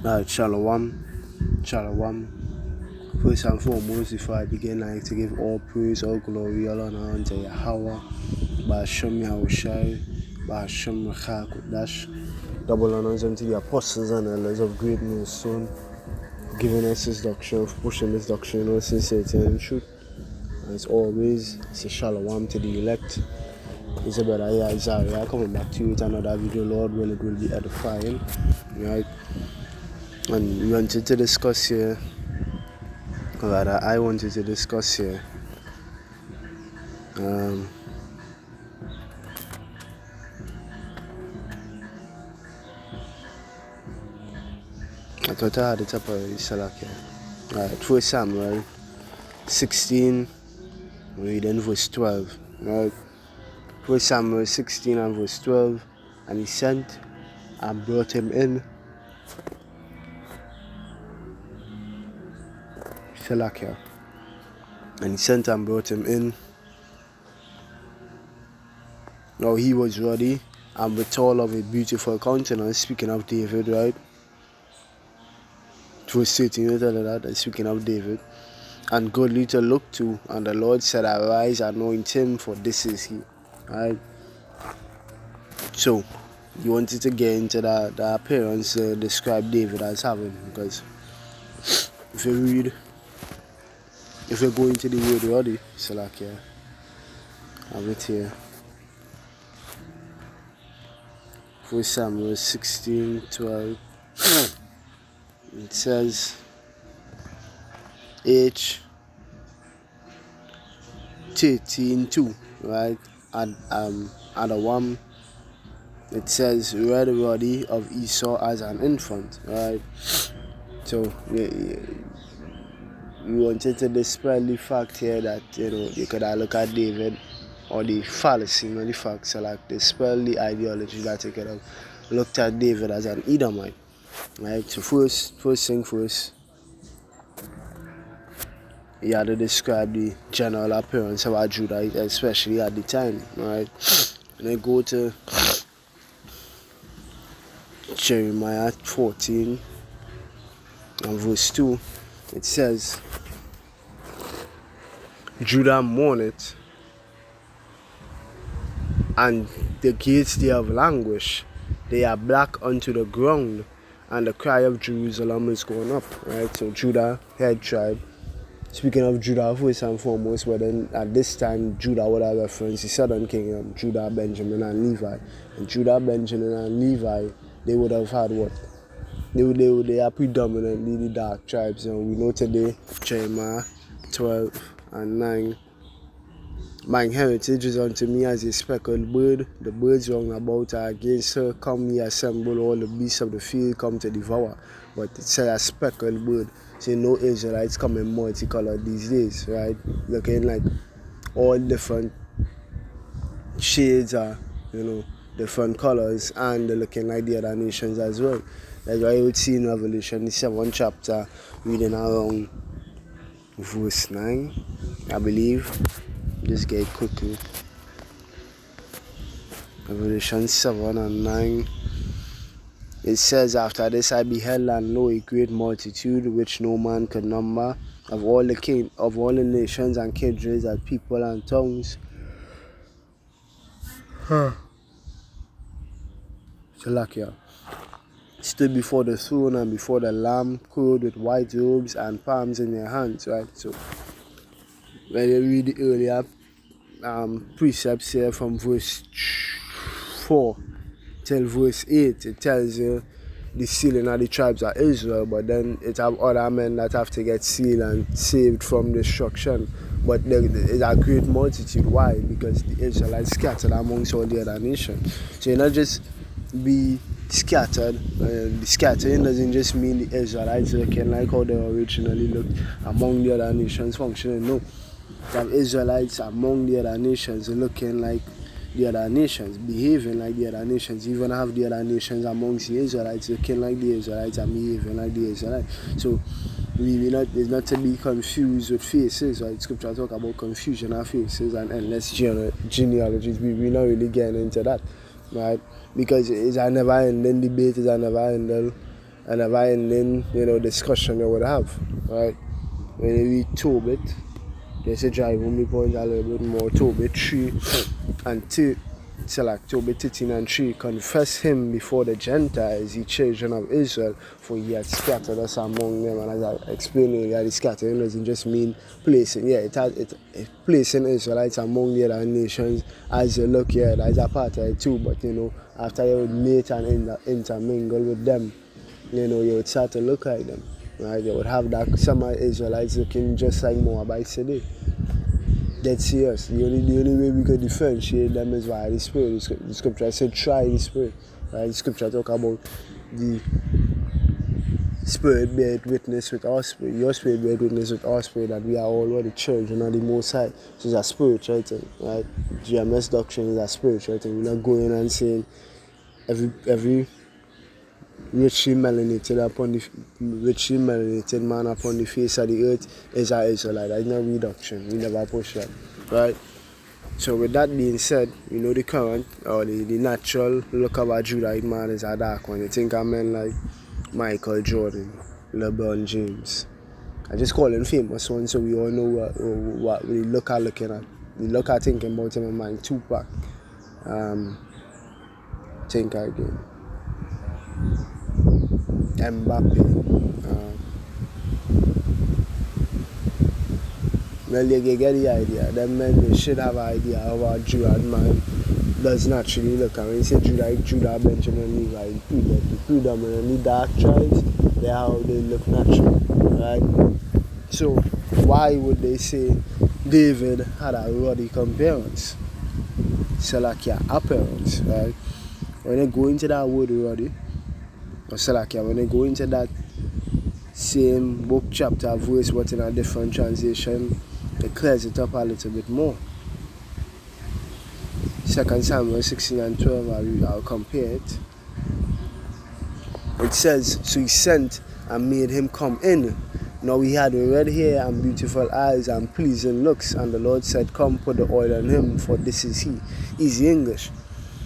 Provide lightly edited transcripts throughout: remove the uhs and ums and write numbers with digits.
Alright, Shalom. Shalom. First and foremost, before I begin, I like to give all praise, all glory, all honor unto Yahweh, Ba'ashem Yahushai, Ba'ashem Rachah Kodash. Double honors unto the apostles and elders of great millstone, giving us this doctrine, pushing this doctrine with sincerity and truth. As always, it's a Shalom to the elect. It's a brother here, Isaiah, coming back to you with another video, Lord, when it will be edifying. Right? And we wanted to discuss here, or rather I wanted to discuss here, I thought I had it up already, Salak here. Alright, 1 Samuel 16, reading verse 12. Right? 1 Samuel 16 and verse 12, and he sent and brought him in. Salakia. And he sent and brought him in. Now he was ruddy and withal of a beautiful countenance, speaking of David, right? Verse 13, you tell that, and speaking of David, and goodly to look to, and the Lord said, arise, anoint him, for this is he. Right? So, you wanted to get into the appearance describe David as having, because if you go into the word Ruddy, Salakia, I have it here. 1 Samuel 16, 12. It says, H 13:2, right? And the one, it says, red Ruddy of Esau as an infant, right? So we wanted to dispel the fact here that you could look at David, or the fallacy, not the facts, so like dispel the ideology that you could have looked at David as an Edomite, right? So first thing first, you had to describe the general appearance of a Judahite, especially at the time, right? And then go to Jeremiah 14 and verse 2. It says, Judah mourneth, and the gates thereof languish, they are black unto the ground, and the cry of Jerusalem is going up. Right? So Judah, head tribe. Speaking of Judah first and foremost, but then at this time Judah would have referenced the southern kingdom, Judah, Benjamin, and Levi. And Judah, Benjamin, and Levi, they would have had what? They are predominantly the dark tribes. And we know today, Jeremiah 12 and 9. My heritage is unto me as a speckled bird. The birds round about are against her. Come ye assemble, all the beasts of the field come to devour. But it says a speckled bird. So no Israelites coming multicolored these days, right? Looking like all different shades are, different colors, and they're looking like the other nations as well. That's why you would see in Revelation, the 7th chapter, reading around verse 9, I believe. Just get it quickly. Revelation 7 and 9. It says, after this I beheld and lo, a great multitude which no man could number, of all the nations and kindreds and people and tongues. Salakia. Stood before the throne and before the Lamb, clothed with white robes and palms in their hands, right? So when you read the earlier precepts here from verse 4 till verse 8, it tells you the sealing of the tribes of Israel, but then it have other men that have to get sealed and saved from destruction. But there is a great multitude. Why? Because the Israelites scattered amongst all the other nations. So you not just be scattered. The scattering doesn't just mean the Israelites looking like how they originally looked among the other nations functioning. No. You have Israelites among the other nations looking like the other nations, behaving like the other nations. You even have the other nations amongst the Israelites looking like the Israelites and behaving like the Israelites. So it's not to be confused with faces, right? Scripture talk about confusion of faces and endless genealogies. We're not really getting into that, right? Because it's a never ending debate, it's a never ending and a ending, discussion they would have, right? When you read Tobit, there's a drive home point a little bit more. Tobit 3 and 2, select Tobit 13 and 3, confess him before the Gentiles, ye children of Israel, for he had scattered us among them. And as I explained earlier, the scattering doesn't just mean placing, it placing Israelites among the other nations as you look here, that's a part of it too, but after you would mate and intermingle with them, you would start to look like them, right? You would have that some Israelites looking just like Moabites today. Dead serious. The only way we could differentiate them is by the Spirit. The scripture said, try the Spirit. Right? The scripture talk about the Spirit bear witness with our spirit. Your spirit bear witness with our spirit that we are all the children of the Most High. So it's a spiritual thing, right? GMS doctrine is a spiritual thing. We're not going and saying every richly melanated man upon the face of the earth is an Israelite. That's not reduction. We never push that, right? So with that being said, the current or the natural look of a Judahite man is a dark one. You think of men like Michael Jordan, LeBron James. I just call him famous ones so we all know what we looking at. We look at thinking about him in mind. Tupac. Think again. Mbappe. Well, you get the idea. Them men, they should have an idea of how Judah man does naturally look. And when you say Judah, Benjamin, Levi, predominantly dark tribes, they how they look natural, right? So why would they say David had a ruddy appearance? Salakia appearance, right? When they go into that word ruddy, or Salakia, when they go into that same book, chapter, verse, but in a different translation, it clears it up a little bit more. 2 Samuel 16 and 12, I'll compare it. It says, so he sent and made him come in. Now he had red hair and beautiful eyes and pleasing looks. And the Lord said, come put the oil on him, for this is he. Easy English.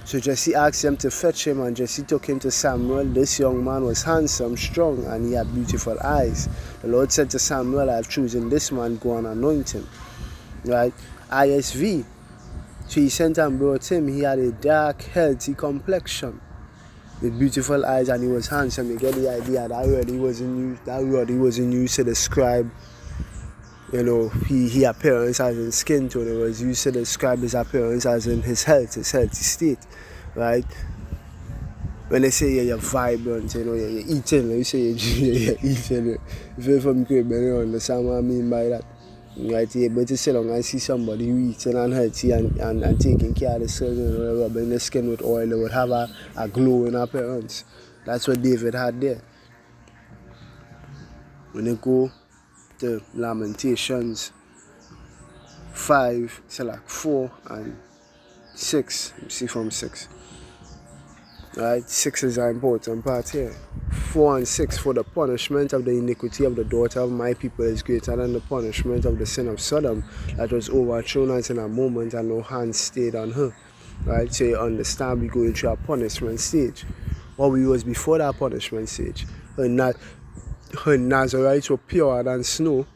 So Jesse asked him to fetch him, and Jesse took him to Samuel. This young man was handsome, strong, and he had beautiful eyes. The Lord said to Samuel, I have chosen this man, go and anoint him. Right? ISV. So he sent and brought him. He had a dark, healthy complexion with beautiful eyes, and he was handsome. You get the idea. That Ruddy wasn't used to describe, he appearance as in skin tone. It was used to describe his appearance as in his healthy state, right? When they say you're vibrant, you're eating, you say you're eating. If you're from Caribbean, you understand what I mean by that. Right, you're able to sit down and see somebody who eating and healthy and taking care of the skin, rubbing the skin with oil, they would have a glowing appearance. That's what David had there. When you go to Lamentations 5, select 4 and 6, you see from 6. Right, 6 is an important part here. 4 and 6, for the punishment of the iniquity of the daughter of my people is greater than the punishment of the sin of Sodom, that was overthrown as in a moment, and no hand stayed on her. Right, so you understand we're going through a punishment stage. What we was before that punishment stage. Her Nazarites were purer than snow.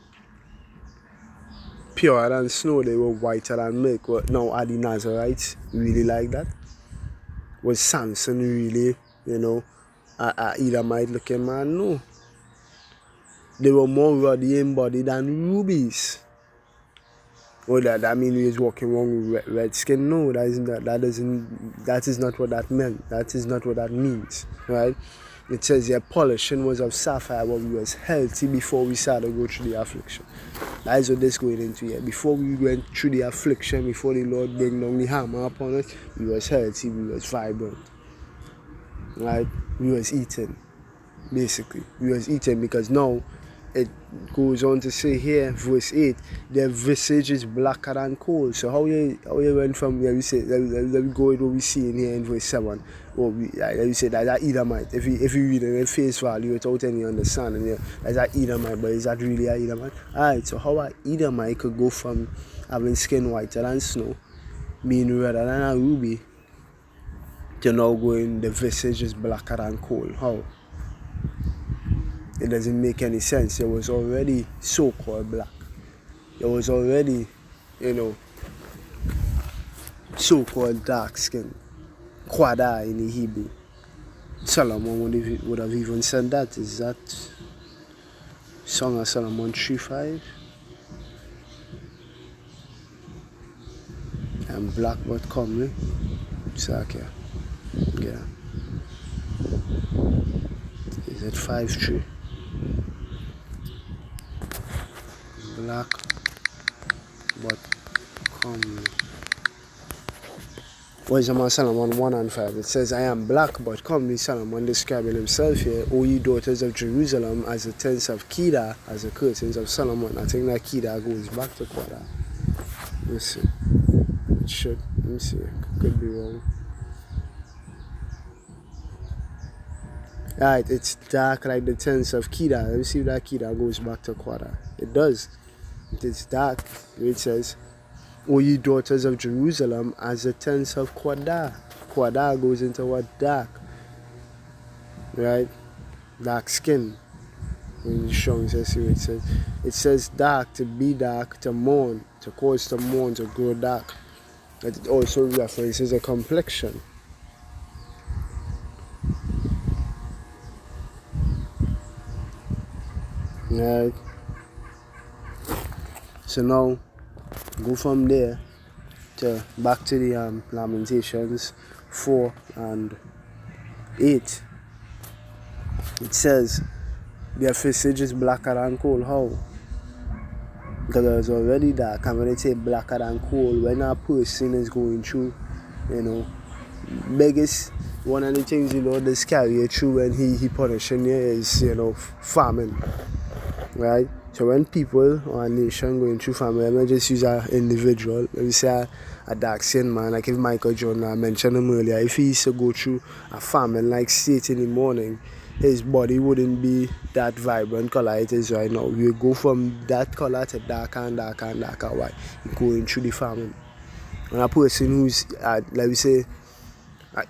Purer than snow, they were whiter than milk. But now are the Nazarites really like that? Was Samson really, a Edomite looking man? No. They were more ruddy in body than rubies. Well, that mean he was walking around with red skin? No, that is not what that meant. That is not what that means, right? It says their polishing was of sapphire, but we was healthy before we started to go through the affliction. That is what this going into here. Before we went through the affliction, before the Lord bring down the hammer upon us, we was healthy, we was vibrant. Right? We was eating, basically. We was eating because now it goes on to say here, verse 8, their visage is blacker than coal. So how you went from there, let me go with what we see in here in verse 7. Let me say that's an Edomite. If you read it at face value without any understanding, that's an Edomite, but is that really an Edomite? Alright, so how an Edomite could go from having skin whiter than snow, being redder than a ruby, to now going the visage is blacker than coal? How? It doesn't make any sense. It was already so-called black. It was already, so-called dark skin. Quada in the Hebrew. Solomon would have even said that. Is that Song of Solomon 3:5? I'm black but comely. So okay. Yeah. Is it 5:3? Black but comely. Wisdom of Solomon 1:5. It says, I am black but comely. Solomon describing himself here. O ye daughters of Jerusalem, as the tents of Kedar, as the curtains of Solomon. I think that Kedar goes back to Quada. Let's see. It should. Let me see. Could be wrong. Alright, it's dark like the tents of Kedar. Let me see if that Kedar goes back to Quada. It does. It is dark. It says, O ye daughters of Jerusalem, as the tents of Quada. Quada goes into what? Dark. Right? Dark skin. In Strong's, let's see what it says. It says dark, to be dark, to mourn, to cause to mourn, to grow dark. But it also references a complexion. Right? So now, go from there to back to the Lamentations 4 and 8. It says, their visage is blacker than coal. How? Because it was already dark. And when they say blacker than coal, when a person is going through, biggest, one of the things the Lord is carrying through when he punishing you is, famine. Right? So when people or a nation going through famine, let me just use an individual. Let me say a dark skinned man, like if Michael Jordan, I mentioned him earlier, if he used to go through a famine like 6 in the morning, his body wouldn't be that vibrant color it is right now. We go from that color to darker and darker and darker white, going through the famine. And a person who's, like we say,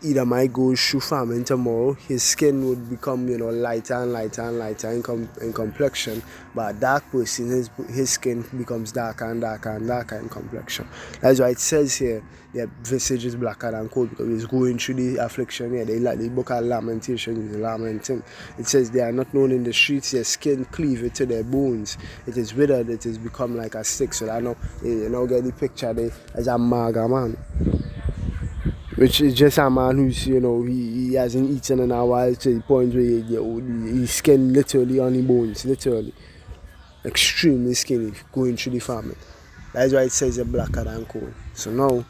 either might go through famine tomorrow, his skin would become, lighter and lighter and lighter in complexion. But a dark person, his skin becomes darker and darker and darker in complexion. That's why it says here, their visage is blacker than coal, because it's going through the affliction here. They like the book of Lamentation, is lamenting. It says they are not known in the streets, their skin cleaved to their bones. It is withered, it has become like a stick. So I know, get the picture there as a maga man. Which is just a man who's, he hasn't eaten in a while to the point where his skin literally on the bones, literally. Extremely skinny, going through the famine. That's why it says it's blacker than coal. So now,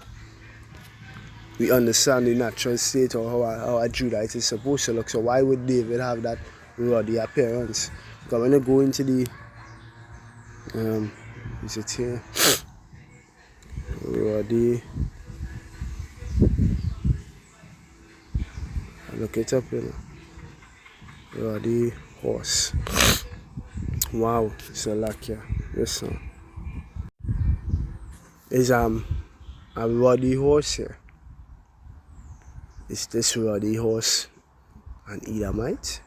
we understand the natural state of how a Judite is supposed to look. So why would David have that ruddy appearance? Because when you go into the, is it here? Ruddy. Look it up, Ruddy horse. Wow, so lucky. Yes, sir. Is a ruddy horse here. Is this ruddy horse an Edomite?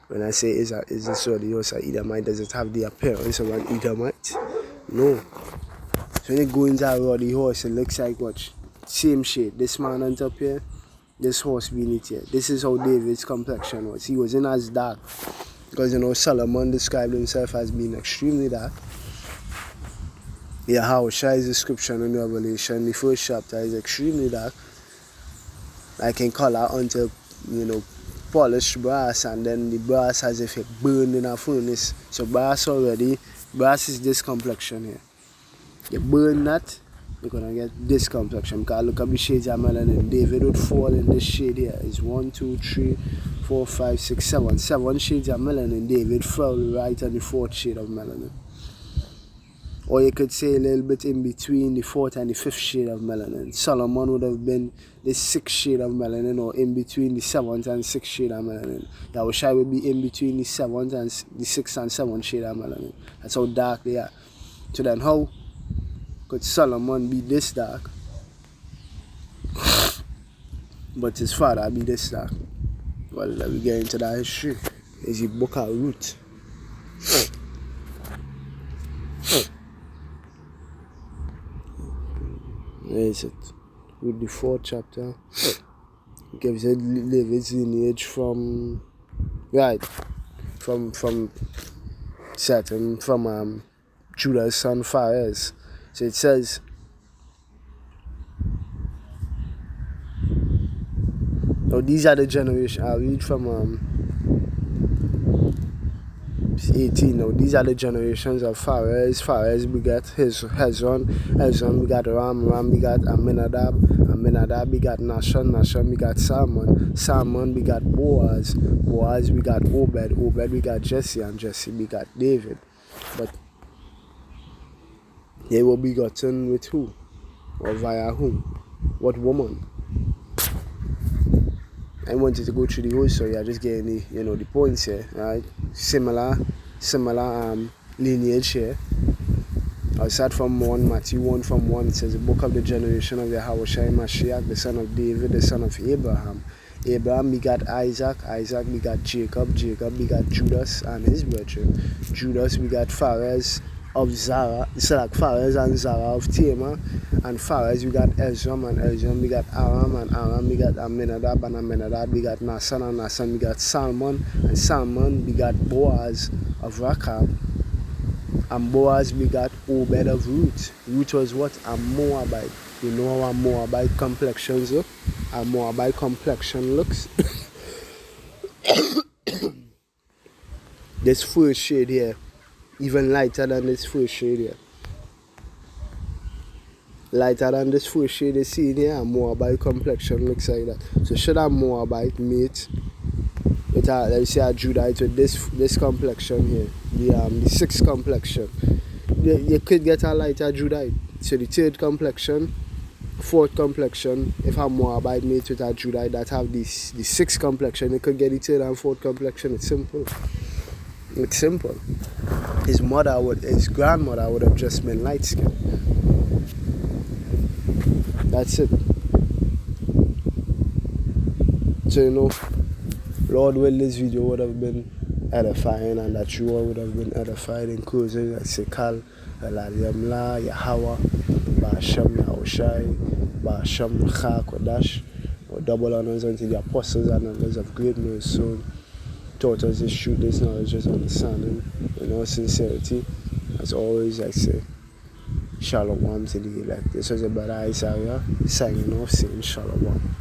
When I say is this ruddy horse an Edomite, does it have the appearance of an Edomite? No. So when you go into a ruddy horse, it looks like what? Same shade. This man on top here. This horse beneath here. This is how David's complexion was. He wasn't as dark. Because Solomon described himself as being extremely dark. Yahushua's description in Revelation, the first chapter, is extremely dark. Like in color until, polished brass, and then the brass as if it burned in a furnace. So brass is this complexion here. You burn that, you're gonna get this complexion. Because look at the shades of melanin. David would fall in this shade here. It's 1, 2, 3, 4, 5, 6, 7. 7 shades of melanin. David fell right on the 4th shade of melanin. Or you could say a little bit in between the 4th and the 5th shade of melanin. Solomon would have been the 6th shade of melanin, or in between the 7th and 6th shade of melanin. Yahushua would be in between the 7th and the 6th and 7th shade of melanin. That's how dark they are. So then how could Solomon be this dark, but his father be this dark? Well, let me get into that history. is the book of Ruth. Where is it? With the 4th chapter, gives David's lineage from Judah's son Pharez. So it says, now these are the generation. I'll read from 18. Now these are the generations of Pharez. Pharez begat Hezron. Hezron begat Ram. Ram begat Aminadab. Aminadab begat Nahshon. Nahshon begat Salmon. Salmon begat Boaz. Boaz begat Obed. Obed begat Jesse, and Jesse begat David. But they were begotten with who? Or via whom? What woman? I wanted to go through the whole story. I just getting the points here, right? Similar lineage here. I'll start from 1, Matthew 1 from 1. It says, the book of the generation of Yahushua Mashiach, the son of David, the son of Abraham. Abraham begat Isaac. Isaac begat Jacob. Jacob begat Judas and his brethren. Judas begat Pharez of Zara. It's like Pharez and Zara of Tamar. And Pharez begat Ezram, and Ezram begat Aram, and Aram begat Aminadab, and Aminadab begat Nasan, and Nasan begat Salmon, and Salmon begat Boaz of Rachab, and Boaz begat Obed of Ruth. Ruth was what? A Moabite. You know how a Moabite complexions look? A Moabite complexion looks. This first shade here, even lighter than this first shade here. Lighter than this first shade you see here, a Moabite complexion looks like that. So should a Moabite mate with a, let's say a Judite with this complexion here, the 6th complexion, you could get a lighter Judite. So the 3rd complexion, 4th complexion, if a Moabite mate with a Judite that have the 6th complexion, you could get the 3rd and 4th complexion. It's simple. It's simple. His grandmother would have just been light skinned. That's it. So Lord will, this video would have been edifying, and that you all would have been edified in closing. I say Kal, Eladiyam La, Yahweh, Ba'ashem Yahushai, Ba'ashem Cha Kodash. Double honors unto the apostles and members of great news soon. Taught us this truth, this knowledge, this understanding, in all sincerity. As always, I say, Shalom to the elect. This was a brother Isaiah signing off, saying Shalom.